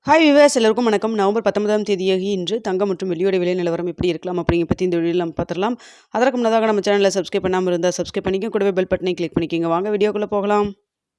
Hi viewers, எல்லாருக்கும் வணக்கம். November 19ஆம் தேதியாகி இன்று தங்கம் மற்றும் வெள்ளியோட விலை நிலவரம் எப்படி இருக்கலாம் அப்படிங்கிற பற்றி இந்த வீடியோவில் நம்ம பார்த்துடலாம். அதற்கு முன்னதாக நம்ம சேனலை சப்ஸ்கிரைப் பண்ணாமல் இருந்தால் சப்ஸ்கிரைப் பண்ணிக்க, கூடவே பெல் பட்டனை கிளிக் பண்ணிக்கோங்க. வாங்க வீடியோக்குள்ளே போகலாம்.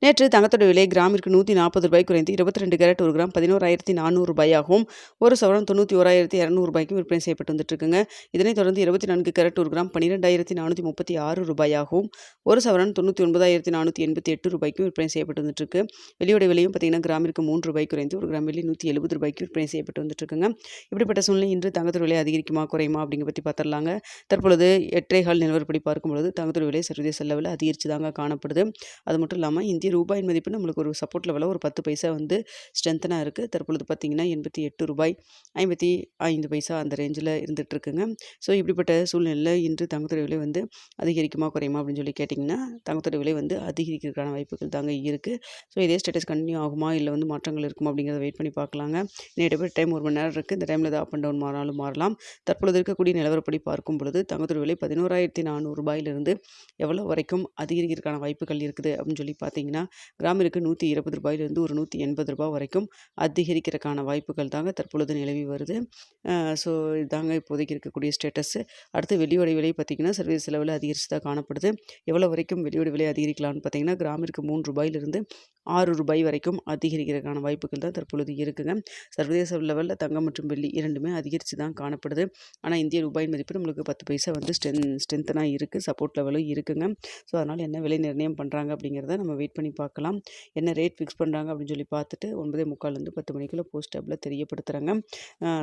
நேற்று தங்கத்தோட விலை கிராமிற்கு 140 ரூபாய் குறைந்து 22 கேரட் 1 கிராம் 11,400 ரூபாயாகவும், ஒரு சவரன் 91,200 ரூபாய்க்கும் விற்பனை செய்யப்பட்டு வந்துட்டு இருக்குங்க. இதனைத் தொடர்ந்து 24 கேரட் 1 கிராம் 12,436 ரூபாயாகவும், ஒரு சவரன் 99,488 ரூபாய்க்கும் விற்பனை செய்யப்பட்டு வந்துட்டு இருக்கு. வெள்ளியோட விலையும் பார்த்தீங்கன்னா கிராமிற்கு 3 ரூபாய் குறைந்து 1 கிராம் வெள்ளி 170 ரூபாய்க்கு விற்பனை செய்யப்பட்டு வந்துட்டு இருக்குங்க. இப்படிப்பட்ட சூழ்நிலை இன்று தங்கத்தோட விலை அதிகரிக்குமா குறையுமா அப்படிங்கிற பற்றி பார்த்துடலாங்க. தற்பொழுது 8.25 நிலவரப்படி பார்க்கும்பொழுது தங்கத்தோட விலை சர்வதேச லெவலில் அதிகரிச்சு தாங்க காணப்படுது. அது மட்டும் இல்லாமல் இந்திய ரூபாயின் மதிப்பு நம்மளுக்கு ஒரு சப்போர்ட் லெவலில் ஒரு 10 பைசா ஸ்ட்ரென்த்தனாக இருக்குது. தற்பொழுது பார்த்தீங்கன்னா 88 ரூபாய் 55 பைசா அந்த ரேஞ்சில் இருந்துட்டு இருக்குங்க. ஸோ இப்படிப்பட்ட சூழ்நிலையில் இன்று தங்கத்தோட விலை அதிகரிக்குமா குறையுமா அப்படின்னு சொல்லி கேட்டிங்கன்னா, தங்கத்தோட விலை அதிகரிக்கிறதுக்கான வாய்ப்புகள் தாங்க இருக்குது. ஸோ இதே ஸ்டேட்டஸ் கண்டினியூ ஆகுமா இல்லை மாற்றங்கள் இருக்குமா அப்படிங்கிறத வெயிட் பண்ணி பார்க்கலாங்க. நேற்று டைம் 1 மணி நேரம் இருக்குது. இந்த டைமில் அப் அண்ட் டவுன் மாறலாம். தற்பொழுது இருக்கக்கூடிய நிலவரப்படி பார்க்கும் பொழுது தங்கத்தோட விலை 11,400 ரூபாயிலிருந்து எவ்வளோ வரைக்கும் அதிகரிக்கிறதுக்கான வாய்ப்புகள் இருக்குது அப்படின்னு சொல்லி பார்த்தீங்கன்னா, கிராமிற்கு 120 ரூபாயிலிருந்து ஒரு 180 ரூபாய் வரைக்கும் அதிகரிக்கிறதுக்கான வாய்ப்புகள் தாங்க தற்பொழுது நிலவி வருது. ஸோ இதுதாங்க இப்போதைக்கு இருக்கக்கூடிய ஸ்டேட்டஸ். அடுத்து வெள்ளியோட விலை பார்த்திங்கன்னா சர்வதேச லெவலில் அதிகரித்து தான் காணப்படுது. எவ்வளோ வரைக்கும் வெள்ளியோட விலை அதிகரிக்கலாம்னு பார்த்தீங்கன்னா, கிராமிற்கு 3 ரூபாயிலிருந்து 6 ரூபாய் வரைக்கும் அதிகரிக்கிறதுக்கான வாய்ப்புகள் தான் தற்பொழுது இருக்குங்க. சர்வதேச லெவலில் தங்கம் மற்றும் வெள்ளி இரண்டுமே அதிகரித்து தான் காணப்படுது. ஆனால் இந்திய ரூபாயின் மதிப்பு நம்மளுக்கு 10 பைசா ஸ்ட்ரென்த்தனாக இருக்குது, சப்போர்ட் லெவலும் இருக்குங்க. ஸோ அதனால் என்ன விலை நிர்ணயம் பண்ணுறாங்க அப்படிங்கிறத நம்ம வெயிட் பண்ணி பார்க்கலாம். என்ன ரேட் ஃபிக்ஸ் பண்ணுறாங்க அப்படின்னு சொல்லி பார்த்துட்டு 9:45 10 மணிக்குள்ளே போஸ்ட் டேப்பில் தெரியப்படுத்துகிறாங்க.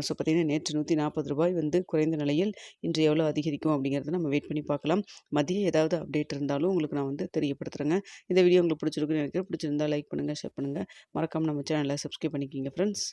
ஸோ பார்த்திங்கன்னா நேற்று 140 ரூபாய் குறைந்த நிலையில் இன்று எவ்வளோ அதிகரிக்கும் அப்படிங்கிறத நம்ம வெயிட் பண்ணி பார்க்கலாம். மதியம் ஏதாவது அப்டேட் இருந்தாலும் உங்களுக்கு நான் தெரியப்படுத்துகிறேங்க. இந்த வீடியோ உங்களுக்கு பிடிச்சிருக்குன்னு நினைக்கிறேன். பிடிச்சிருந்தால் லைக் பண்ணுங்கள், ஷேர் பண்ணுங்கள். மறக்காமல் நம்ம சேனலை சப்ஸ்கிரைப் பண்ணிக்கிங்க ஃப்ரெண்ட்ஸ்.